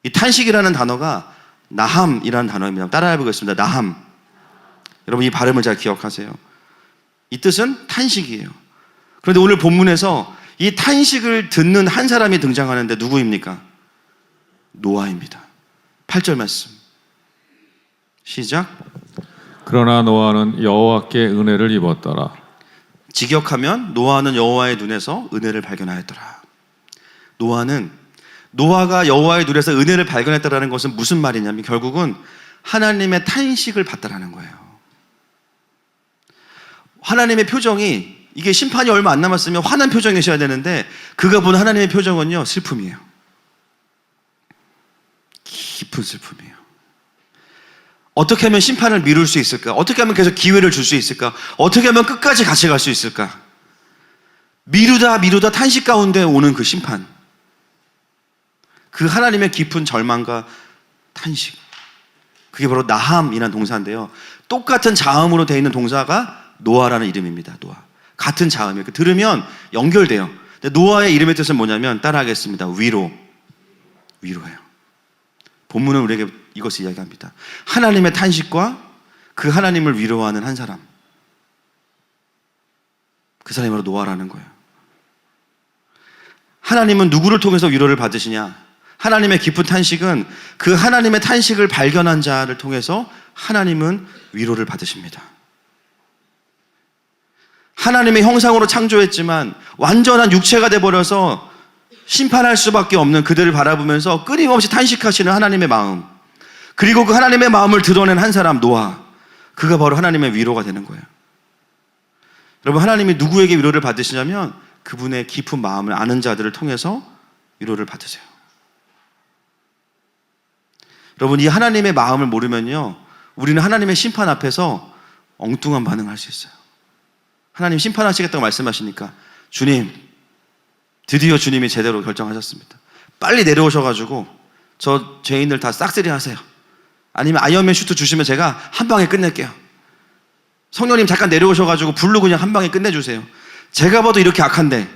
[SPEAKER 1] 이 탄식이라는 단어가 나함이라는 단어입니다. 따라해 보겠습니다. 나함. 여러분, 이 발음을 잘 기억하세요. 이 뜻은 탄식이에요. 그런데 오늘 본문에서 이 탄식을 듣는 한 사람이 등장하는데 누구입니까? 노아입니다. 8절 말씀 시작.
[SPEAKER 2] 그러나 노아는 여호와께 은혜를 입었더라.
[SPEAKER 1] 직역하면 노아는 여호와의 눈에서 은혜를 발견하였더라. 노아가 여호와의 눈에서 은혜를 발견했다라는 것은 무슨 말이냐면 결국은 하나님의 탄식을 받다라는 거예요. 하나님의 표정이, 이게 심판이 얼마 안 남았으면 환한 표정이셔야 되는데 그가 본 하나님의 표정은요, 슬픔이에요. 깊은 슬픔이에요. 어떻게 하면 심판을 미룰 수 있을까? 어떻게 하면 계속 기회를 줄 수 있을까? 어떻게 하면 끝까지 같이 갈 수 있을까? 미루다 탄식 가운데 오는 그 심판, 그 하나님의 깊은 절망과 탄식, 그게 바로 나함이라는 동사인데요, 똑같은 자음으로 되어 있는 동사가 노아라는 이름입니다. 노아, 같은 자음이에요. 들으면 연결돼요. 근데 노아의 이름의 뜻은 뭐냐면, 따라하겠습니다. 위로예요. 본문은 우리에게 이것을 이야기합니다. 하나님의 탄식과 그 하나님을 위로하는 한 사람, 그 사람이 바로 노아라는 거예요. 하나님은 누구를 통해서 위로를 받으시냐? 하나님의 깊은 탄식은 그 하나님의 탄식을 발견한 자를 통해서 하나님은 위로를 받으십니다. 하나님의 형상으로 창조했지만 완전한 육체가 돼버려서 심판할 수밖에 없는 그들을 바라보면서 끊임없이 탄식하시는 하나님의 마음, 그리고 그 하나님의 마음을 드러낸 한 사람, 노아, 그가 바로 하나님의 위로가 되는 거예요. 여러분, 하나님이 누구에게 위로를 받으시냐면 그분의 깊은 마음을 아는 자들을 통해서 위로를 받으세요. 여러분, 이 하나님의 마음을 모르면요, 우리는 하나님의 심판 앞에서 엉뚱한 반응을 할 수 있어요. 하나님 심판하시겠다고 말씀하시니까 주님, 드디어 주님이 제대로 결정하셨습니다. 빨리 내려오셔가지고 저 죄인들 다 싹쓸이 하세요. 아니면 아이언맨 슈트 주시면 제가 한 방에 끝낼게요. 성령님 잠깐 내려오셔가지고 불로 그냥 한 방에 끝내주세요. 제가 봐도 이렇게 악한데,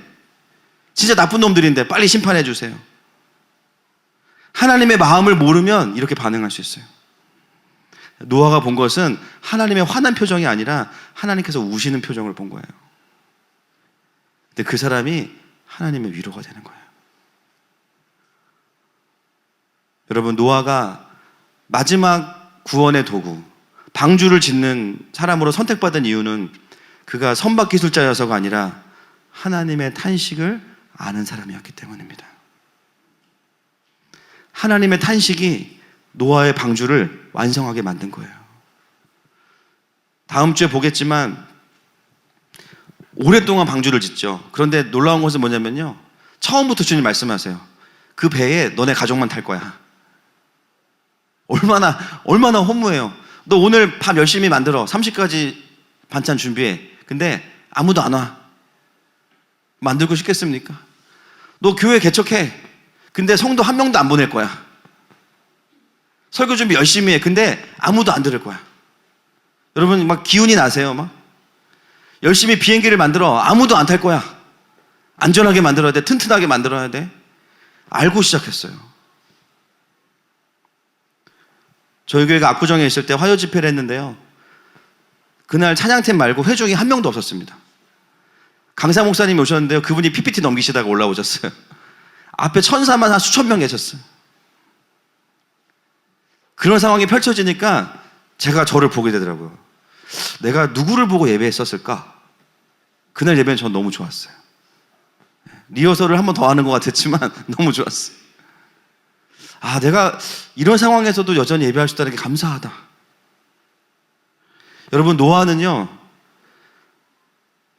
[SPEAKER 1] 진짜 나쁜 놈들인데 빨리 심판해 주세요. 하나님의 마음을 모르면 이렇게 반응할 수 있어요. 노아가 본 것은 하나님의 화난 표정이 아니라 하나님께서 우시는 표정을 본 거예요. 근데 그 사람이 하나님의 위로가 되는 거예요. 여러분, 노아가 마지막 구원의 도구, 방주를 짓는 사람으로 선택받은 이유는 그가 선박 기술자여서가 아니라 하나님의 탄식을 아는 사람이었기 때문입니다. 하나님의 탄식이 노아의 방주를 완성하게 만든 거예요. 다음 주에 보겠지만 오랫동안 방주를 짓죠. 그런데 놀라운 것은 뭐냐면요, 처음부터 주님 말씀하세요. 그 배에 너네 가족만 탈 거야. 얼마나 허무해요. 너 오늘 밥 열심히 만들어. 30가지 반찬 준비해. 근데 아무도 안 와. 만들고 싶겠습니까? 너 교회 개척해. 근데 성도 한 명도 안 보낼 거야. 설교 준비 열심히 해. 근데 아무도 안 들을 거야. 여러분, 막 기운이 나세요? 막 열심히 비행기를 만들어. 아무도 안 탈 거야. 안전하게 만들어야 돼. 튼튼하게 만들어야 돼. 알고 시작했어요. 저희 교회가 압구정에 있을 때 화요 집회를 했는데요, 그날 찬양팀 말고 회중이 한 명도 없었습니다. 강사 목사님이 오셨는데요, 그분이 PPT 넘기시다가 올라오셨어요. 앞에 천사만 한 수천 명 계셨어요. 그런 상황이 펼쳐지니까 제가 저를 보게 되더라고요. 내가 누구를 보고 예배했었을까? 그날 예배는 전 너무 좋았어요. 리허설을 한 번 더 하는 것 같았지만 너무 좋았어요. 아, 내가 이런 상황에서도 여전히 예배할 수 있다는 게 감사하다. 여러분, 노아는요,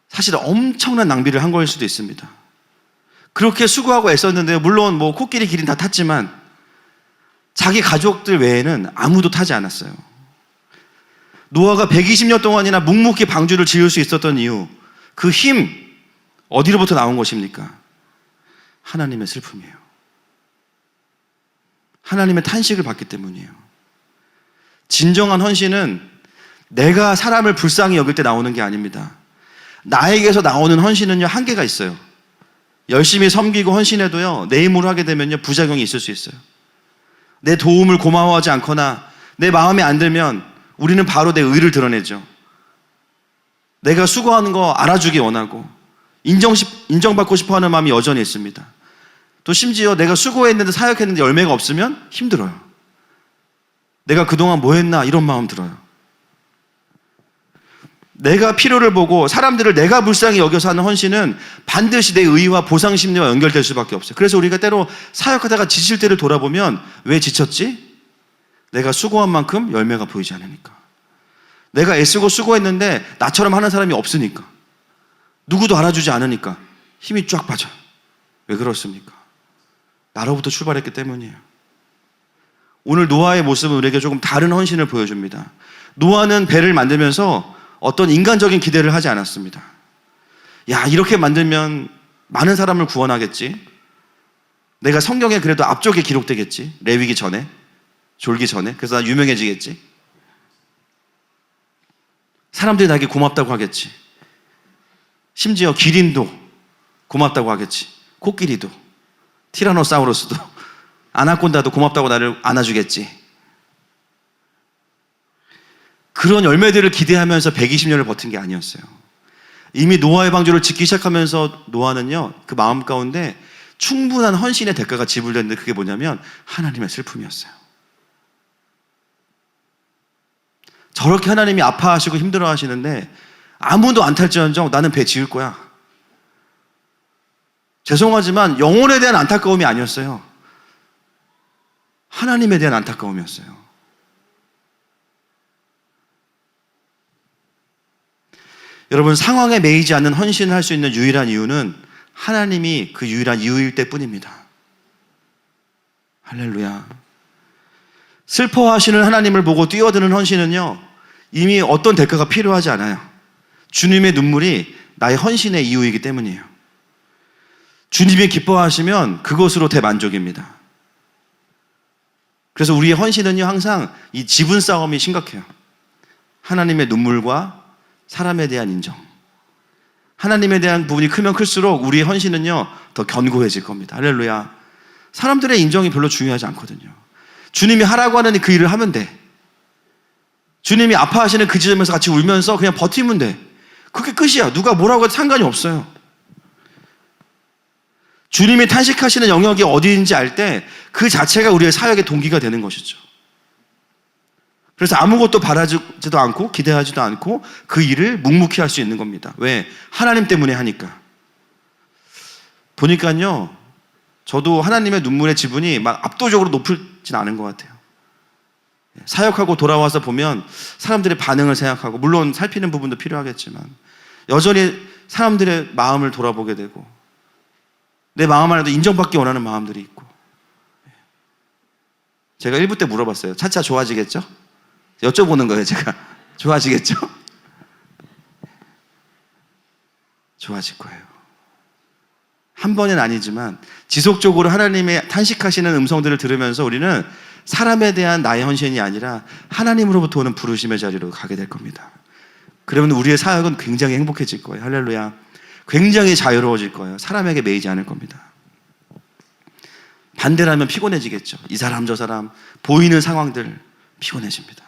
[SPEAKER 1] 사실 엄청난 낭비를 한 거일 수도 있습니다. 그렇게 수고하고 애썼는데요, 물론 뭐 코끼리 기린 다 탔지만 자기 가족들 외에는 아무도 타지 않았어요. 노아가 120년 동안이나 묵묵히 방주를 지을 수 있었던 이유, 그 힘 어디로부터 나온 것입니까? 하나님의 슬픔이에요. 하나님의 탄식을 받기 때문이에요. 진정한 헌신은 내가 사람을 불쌍히 여길 때 나오는 게 아닙니다. 나에게서 나오는 헌신은요, 한계가 있어요. 열심히 섬기고 헌신해도요, 내 힘으로 하게 되면요, 부작용이 있을 수 있어요. 내 도움을 고마워하지 않거나 내 마음에 안 들면 우리는 바로 내 의를 드러내죠. 내가 수고하는 거 알아주기 원하고 인정받고 싶어하는 마음이 여전히 있습니다. 또 심지어 내가 수고했는데 사역했는데 열매가 없으면 힘들어요. 내가 그동안 뭐 했나 이런 마음 들어요. 내가 필요를 보고 사람들을 내가 불쌍히 여겨서 하는 헌신은 반드시 내 의와 보상 심리와 연결될 수밖에 없어요. 그래서 우리가 때로 사역하다가 지칠 때를 돌아보면 왜 지쳤지? 내가 수고한 만큼 열매가 보이지 않으니까. 내가 애쓰고 수고했는데 나처럼 하는 사람이 없으니까. 누구도 알아주지 않으니까 힘이 쫙 빠져요. 왜 그렇습니까? 나로부터 출발했기 때문이에요. 오늘 노아의 모습은 우리에게 조금 다른 헌신을 보여줍니다. 노아는 배를 만들면서 어떤 인간적인 기대를 하지 않았습니다. 야, 이렇게 만들면 많은 사람을 구원하겠지. 내가 성경에 그래도 앞쪽에 기록되겠지. 레위기 전에, 졸기 전에. 그래서 나 유명해지겠지. 사람들이 나에게 고맙다고 하겠지. 심지어 기린도 고맙다고 하겠지. 코끼리도, 티라노사우루스도, 아나콘다도 고맙다고 나를 안아주겠지. 그런 열매들을 기대하면서 120년을 버틴 게 아니었어요. 이미 노아의 방주를 짓기 시작하면서 노아는요, 그 마음 가운데 충분한 헌신의 대가가 지불됐는데 그게 뭐냐면 하나님의 슬픔이었어요. 저렇게 하나님이 아파하시고 힘들어하시는데 아무도 안 탈지언정 나는 배 지을 거야. 죄송하지만 영혼에 대한 안타까움이 아니었어요. 하나님에 대한 안타까움이었어요. 여러분, 상황에 매이지 않는 헌신을 할 수 있는 유일한 이유는 하나님이 그 유일한 이유일 때뿐입니다. 할렐루야. 슬퍼하시는 하나님을 보고 뛰어드는 헌신은요, 이미 어떤 대가가 필요하지 않아요. 주님의 눈물이 나의 헌신의 이유이기 때문이에요. 주님이 기뻐하시면 그것으로 대만족입니다. 그래서 우리의 헌신은요, 항상 이 지분 싸움이 심각해요. 하나님의 눈물과 사람에 대한 인정. 하나님에 대한 부분이 크면 클수록 우리의 헌신은요, 더 견고해질 겁니다. 할렐루야. 사람들의 인정이 별로 중요하지 않거든요. 주님이 하라고 하는 그 일을 하면 돼. 주님이 아파하시는 그 지점에서 같이 울면서 그냥 버티면 돼. 그게 끝이야. 누가 뭐라고 해도 상관이 없어요. 주님이 탄식하시는 영역이 어디인지 알 때 그 자체가 우리의 사역의 동기가 되는 것이죠. 그래서 아무것도 바라지도 않고 기대하지도 않고 그 일을 묵묵히 할 수 있는 겁니다. 왜? 하나님 때문에 하니까. 보니까요, 저도 하나님의 눈물의 지분이 막 압도적으로 높진 않은 것 같아요. 사역하고 돌아와서 보면 사람들의 반응을 생각하고, 물론 살피는 부분도 필요하겠지만 여전히 사람들의 마음을 돌아보게 되고, 내 마음 안에도 인정받기 원하는 마음들이 있고. 제가 1부 때 물어봤어요. 차차 좋아지겠죠? 여쭤보는 거예요, 제가. 좋아지겠죠? 좋아질 거예요. 한 번은 아니지만 지속적으로 하나님의 탄식하시는 음성들을 들으면서 우리는 사람에 대한 나의 헌신이 아니라 하나님으로부터 오는 부르심의 자리로 가게 될 겁니다. 그러면 우리의 사역은 굉장히 행복해질 거예요. 할렐루야. 굉장히 자유로워질 거예요. 사람에게 매이지 않을 겁니다. 반대라면 피곤해지겠죠. 이 사람 저 사람 보이는 상황들 피곤해집니다.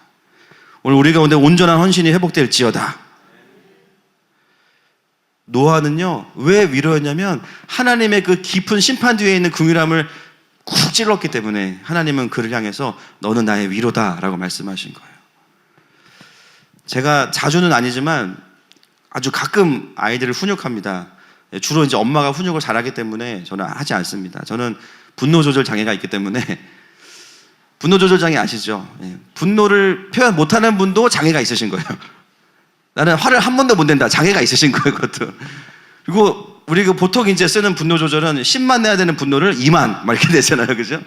[SPEAKER 1] 오늘 우리 가운데 온전한 헌신이 회복될지어다. 노아는요, 왜 위로였냐면 하나님의 그 깊은 심판 뒤에 있는 긍휼함을 쿡 찔렀기 때문에 하나님은 그를 향해서 너는 나의 위로다라고 말씀하신 거예요. 제가 자주는 아니지만 아주 가끔 아이들을 훈육합니다. 주로 이제 엄마가 훈육을 잘하기 때문에 저는 하지 않습니다. 저는 분노 조절 장애가 있기 때문에. 분노 조절 장애 아시죠? 분노를 표현 못하는 분도 장애가 있으신 거예요. 나는 화를 한 번도 못 낸다. 장애가 있으신 거예요, 그것도. 그리고 우리 그 보통 이제 쓰는 분노 조절은 10만 내야 되는 분노를 2만 막 이렇게 되잖아요, 그죠?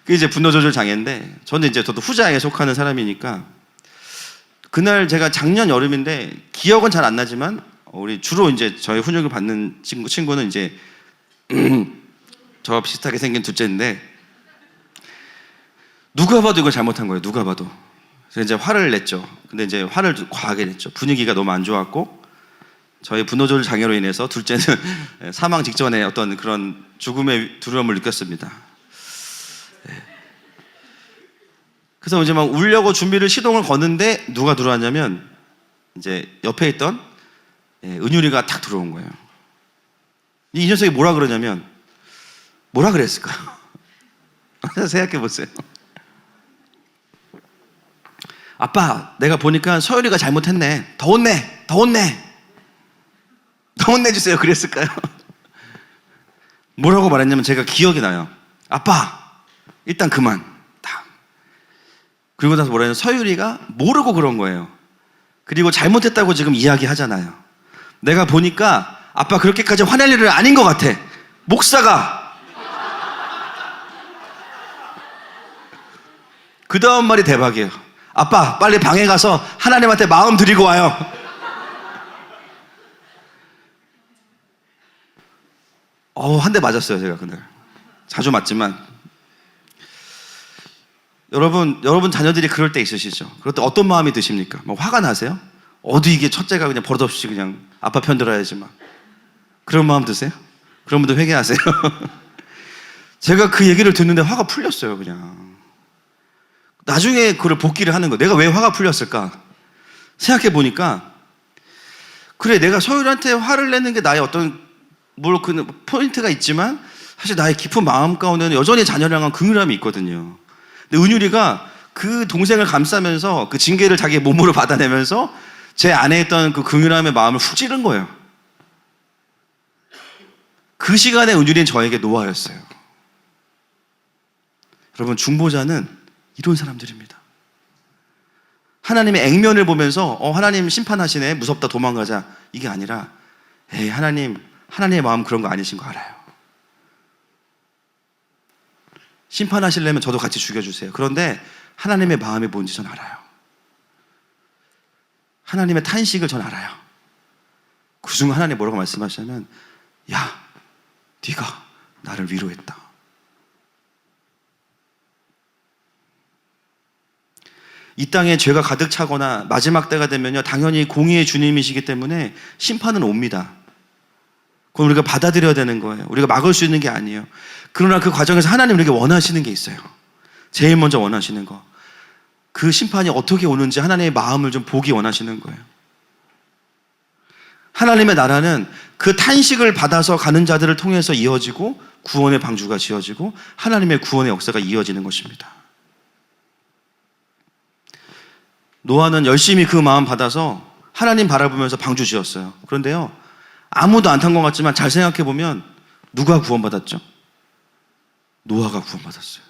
[SPEAKER 1] 그게 이제 분노 조절 장애인데, 저는 이제 저도 후자에 속하는 사람이니까, 그날 제가 작년 여름인데 기억은 잘 안 나지만 우리 주로 이제 저희 훈육을 받는 친구는 이제 저와 비슷하게 생긴 둘째인데, 누가 봐도 이걸 잘못한 거예요. 누가 봐도. 그래서 이제 화를 냈죠. 근데 이제 화를 과하게 냈죠. 분위기가 너무 안 좋았고, 저희 분노 조절 장애로 인해서 둘째는 사망 직전에 어떤 그런 죽음의 두려움을 느꼈습니다. 그래서 이제 막 울려고 준비를 시동을 거는데 누가 들어왔냐면 이제 옆에 있던 은율이가 탁 들어온 거예요. 이 녀석이 뭐라 그러냐면, 뭐라 그랬을까요? 생각해 보세요. 아빠, 내가 보니까 서율이가 잘못했네. 더 혼내, 더 혼내, 더 혼내주세요. 그랬을까요? 뭐라고 말했냐면, 제가 기억이 나요. 아빠, 일단 그만. 딱. 그리고 나서 뭐라 했냐면, 서율이가 모르고 그런 거예요. 그리고 잘못했다고 지금 이야기하잖아요. 내가 보니까 아빠 그렇게까지 화낼 일은 아닌 것 같아. 목사가. 그 다음 말이 대박이에요. 아빠, 빨리 방에 가서 하나님한테 마음 드리고 와요. 한 대 맞았어요, 제가 그날. 자주 맞지만. 여러분 자녀들이 그럴 때 있으시죠? 그럴 때 어떤 마음이 드십니까? 막 화가 나세요? 어디 이게 첫째가 그냥 버릇없이 그냥 아빠 편 들어야지 막. 그런 마음 드세요? 그런 분들 회개하세요. 제가 그 얘기를 듣는데 화가 풀렸어요, 그냥. 나중에 그걸 복기를 하는 거예요. 내가 왜 화가 풀렸을까? 생각해 보니까, 그래, 내가 서율한테 화를 내는 게 나의 어떤 그 포인트가 있지만 사실 나의 깊은 마음 가운데는 여전히 자녀를 향한 긍휼함이 있거든요. 근데 은율이가 그 동생을 감싸면서 그 징계를 자기 몸으로 받아내면서 제 안에 있던 그 긍휼함의 마음을 훅 찌른 거예요. 그 시간에 은율이는 저에게 노아였어요. 여러분, 중보자는 이런 사람들입니다. 하나님의 액면을 보면서 하나님 심판하시네, 무섭다, 도망가자, 이게 아니라 에이, 하나님의 마음 그런 거 아니신 거 알아요. 심판하시려면 저도 같이 죽여주세요. 그런데 하나님의 마음이 뭔지 전 알아요. 하나님의 탄식을 전 알아요. 그 순간 하나님 뭐라고 말씀하시냐면, 야, 네가 나를 위로했다. 이 땅에 죄가 가득 차거나 마지막 때가 되면요, 당연히 공의의 주님이시기 때문에 심판은 옵니다. 그건 우리가 받아들여야 되는 거예요. 우리가 막을 수 있는 게 아니에요. 그러나 그 과정에서 하나님 우리에게 원하시는 게 있어요. 제일 먼저 원하시는 거. 그 심판이 어떻게 오는지 하나님의 마음을 좀 보기 원하시는 거예요. 하나님의 나라는 그 탄식을 받아서 가는 자들을 통해서 이어지고 구원의 방주가 지어지고 하나님의 구원의 역사가 이어지는 것입니다. 노아는 열심히 그 마음 받아서 하나님 바라보면서 방주 지었어요. 그런데요, 아무도 안 탄 것 같지만 잘 생각해 보면 누가 구원받았죠? 노아가 구원받았어요.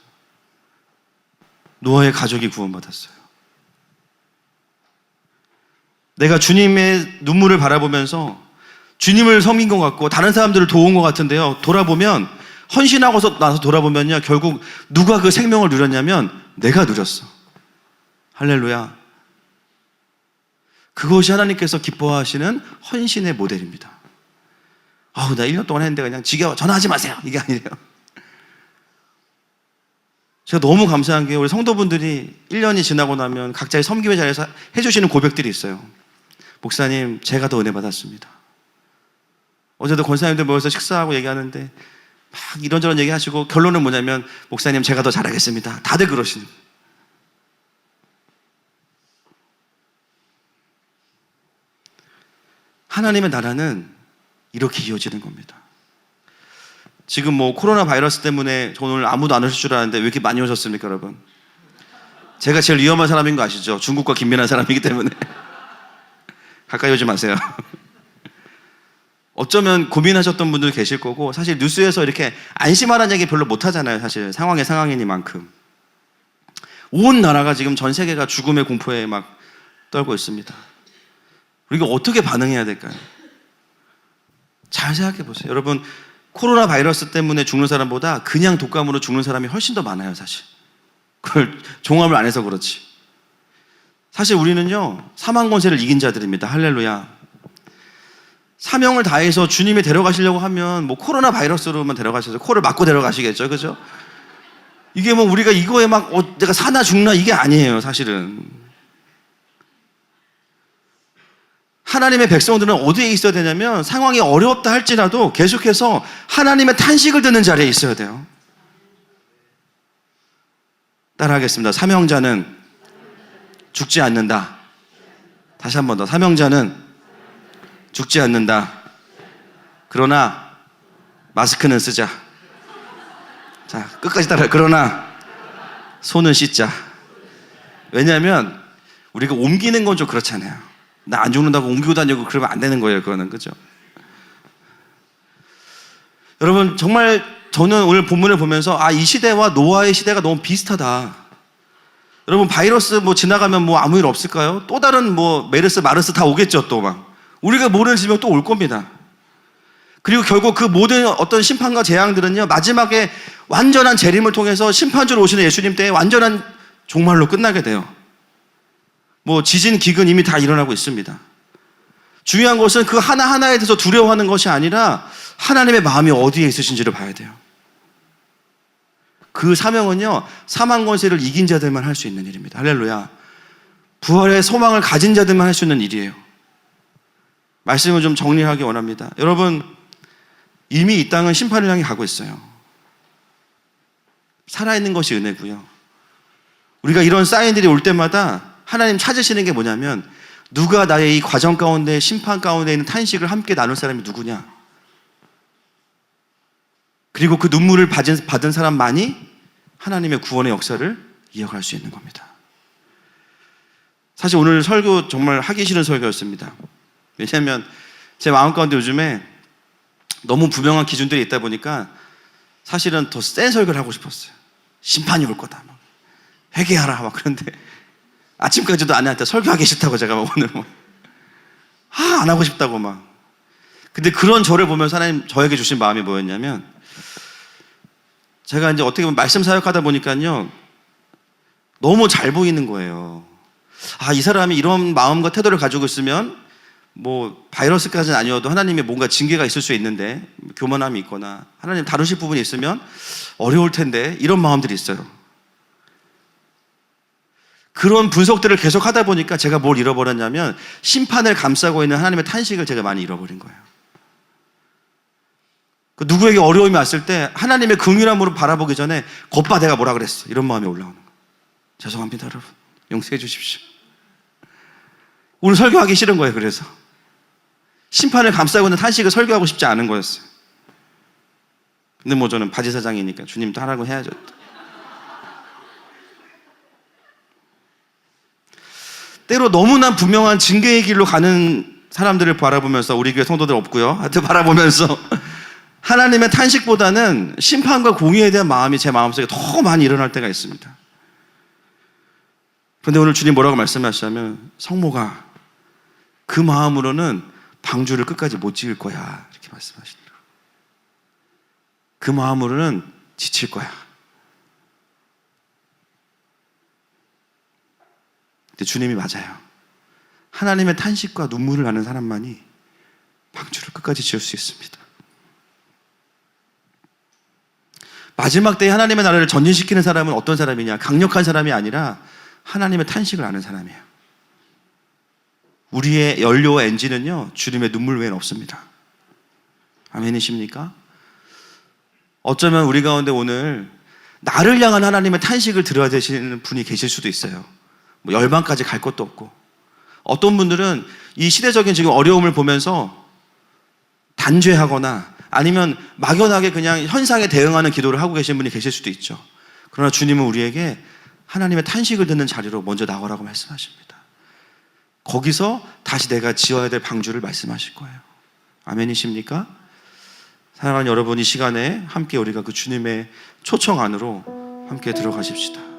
[SPEAKER 1] 노아의 가족이 구원받았어요. 내가 주님의 눈물을 바라보면서 주님을 섬긴 것 같고 다른 사람들을 도운 것 같은데요, 돌아보면, 헌신하고서 나서 돌아보면요, 결국 누가 그 생명을 누렸냐면 내가 누렸어. 할렐루야. 그것이 하나님께서 기뻐하시는 헌신의 모델입니다. 나 1년 동안 했는데 그냥 지겨워, 전화하지 마세요, 이게 아니에요. 제가 너무 감사한 게 우리 성도분들이 1년이 지나고 나면 각자의 섬김의 자리에서 해주시는 고백들이 있어요. 목사님, 제가 더 은혜 받았습니다. 어제도 권사님들 모여서 식사하고 얘기하는데 막 이런저런 얘기하시고 결론은 뭐냐면, 목사님, 제가 더 잘하겠습니다. 다들 그러시는 거예요. 하나님의 나라는 이렇게 이어지는 겁니다. 지금 코로나 바이러스 때문에 오늘 아무도 안 오실 줄 알았는데 왜 이렇게 많이 오셨습니까, 여러분? 제가 제일 위험한 사람인 거 아시죠? 중국과 긴밀한 사람이기 때문에. 가까이 오지 마세요. 어쩌면 고민하셨던 분들 계실 거고, 사실 뉴스에서 이렇게 안심하라는 얘기 별로 못 하잖아요. 사실 상황이니만큼. 온 나라가 지금 전 세계가 죽음의 공포에 막 떨고 있습니다. 우리가 어떻게 반응해야 될까요? 잘 생각해 보세요. 여러분, 코로나 바이러스 때문에 죽는 사람보다 그냥 독감으로 죽는 사람이 훨씬 더 많아요, 사실. 그걸 종합을 안 해서 그렇지. 사실 우리는요, 사망 권세를 이긴 자들입니다. 할렐루야. 사명을 다해서 주님이 데려가시려고 하면 코로나 바이러스로만 데려가셔서 코를 막고 데려가시겠죠, 그죠? 이게 우리가 이거에 막 내가 사나 죽나 이게 아니에요, 사실은. 하나님의 백성들은 어디에 있어야 되냐면, 상황이 어렵다 할지라도 계속해서 하나님의 탄식을 듣는 자리에 있어야 돼요. 따라하겠습니다. 사명자는 죽지 않는다. 다시 한 번 더. 사명자는 죽지 않는다. 그러나 마스크는 쓰자. 자, 끝까지 따라요. 그러나 손은 씻자. 왜냐하면 우리가 옮기는 건 좀 그렇잖아요. 나 안 죽는다고 옮기고 다니고 그러면 안 되는 거예요, 그거는. 그죠? 여러분, 정말 저는 오늘 본문을 보면서 이 시대와 노아의 시대가 너무 비슷하다. 여러분, 바이러스 지나가면 아무 일 없을까요? 또 다른 메르스, 마르스 다 오겠죠, 또 막. 우리가 모르는 질병 또 올 겁니다. 그리고 결국 그 모든 어떤 심판과 재앙들은요, 마지막에 완전한 재림을 통해서 심판주로 오시는 예수님 때에 완전한 종말로 끝나게 돼요. 지진, 기근 이미 다 일어나고 있습니다. 중요한 것은 그 하나하나에 대해서 두려워하는 것이 아니라 하나님의 마음이 어디에 있으신지를 봐야 돼요. 그 사명은요, 사망 권세를 이긴 자들만 할 수 있는 일입니다. 할렐루야. 부활의 소망을 가진 자들만 할 수 있는 일이에요. 말씀을 좀 정리하기 원합니다. 여러분, 이미 이 땅은 심판을 향해 가고 있어요. 살아있는 것이 은혜고요. 우리가 이런 사인들이 올 때마다 하나님 찾으시는 게 뭐냐면, 누가 나의 이 과정 가운데, 심판 가운데 있는 탄식을 함께 나눌 사람이 누구냐? 그리고 그 눈물을 받은 사람만이 하나님의 구원의 역사를 이어갈 수 있는 겁니다. 사실 오늘 설교 정말 하기 싫은 설교였습니다. 왜냐하면 제 마음 가운데 요즘에 너무 분명한 기준들이 있다 보니까 사실은 더 센 설교를 하고 싶었어요. 심판이 올 거다, 막 회개하라, 막. 그런데 아침까지도 아내한테 설교하기 싫다고 제가 막 오늘 안 하고 싶다고 막. 근데 그런 저를 보면서 하나님 저에게 주신 마음이 뭐였냐면, 제가 이제 어떻게 보면 말씀 사역하다 보니까요 너무 잘 보이는 거예요. 이 사람이 이런 마음과 태도를 가지고 있으면 뭐 바이러스까지는 아니어도 하나님의 뭔가 징계가 있을 수 있는데, 교만함이 있거나 하나님 다루실 부분이 있으면 어려울 텐데, 이런 마음들이 있어요. 그런 분석들을 계속 하다 보니까 제가 뭘 잃어버렸냐면, 심판을 감싸고 있는 하나님의 탄식을 제가 많이 잃어버린 거예요. 누구에게 어려움이 왔을 때 하나님의 긍휼함으로 바라보기 전에 겉봐 내가 뭐라 그랬어, 이런 마음이 올라오는 거예요. 죄송합니다 여러분, 용서해 주십시오. 오늘 설교하기 싫은 거예요. 그래서 심판을 감싸고 있는 탄식을 설교하고 싶지 않은 거였어요. 근데 뭐 저는 바지 사장이니까 주님도 하라고 해야죠. 때로 너무나 분명한 징계의 길로 가는 사람들을 바라보면서, 우리 교회 성도들 없고요, 하여튼 바라보면서 하나님의 탄식보다는 심판과 공의에 대한 마음이 제 마음속에 더 많이 일어날 때가 있습니다. 그런데 오늘 주님 뭐라고 말씀하시냐면, 성모가 그 마음으로는 방주를 끝까지 못 지을 거야, 이렇게 말씀하시더라고요. 그 마음으로는 지칠 거야. 근데 주님이 맞아요. 하나님의 탄식과 눈물을 나는 사람만이 방주를 끝까지 지을 수 있습니다. 마지막 때에 하나님의 나라를 전진시키는 사람은 어떤 사람이냐? 강력한 사람이 아니라 하나님의 탄식을 아는 사람이에요. 우리의 연료와 엔진은요, 주님의 눈물 외에는 없습니다. 아멘이십니까? 어쩌면 우리 가운데 오늘 나를 향한 하나님의 탄식을 들어야 되시는 분이 계실 수도 있어요. 뭐 열방까지 갈 것도 없고, 어떤 분들은 이 시대적인 지금 어려움을 보면서 단죄하거나 아니면 막연하게 그냥 현상에 대응하는 기도를 하고 계신 분이 계실 수도 있죠. 그러나 주님은 우리에게 하나님의 탄식을 듣는 자리로 먼저 나가라고 말씀하십니다. 거기서 다시 내가 지어야 될 방주를 말씀하실 거예요. 아멘이십니까? 사랑하는 여러분, 이 시간에 함께 우리가 그 주님의 초청 안으로 함께 들어가십시다.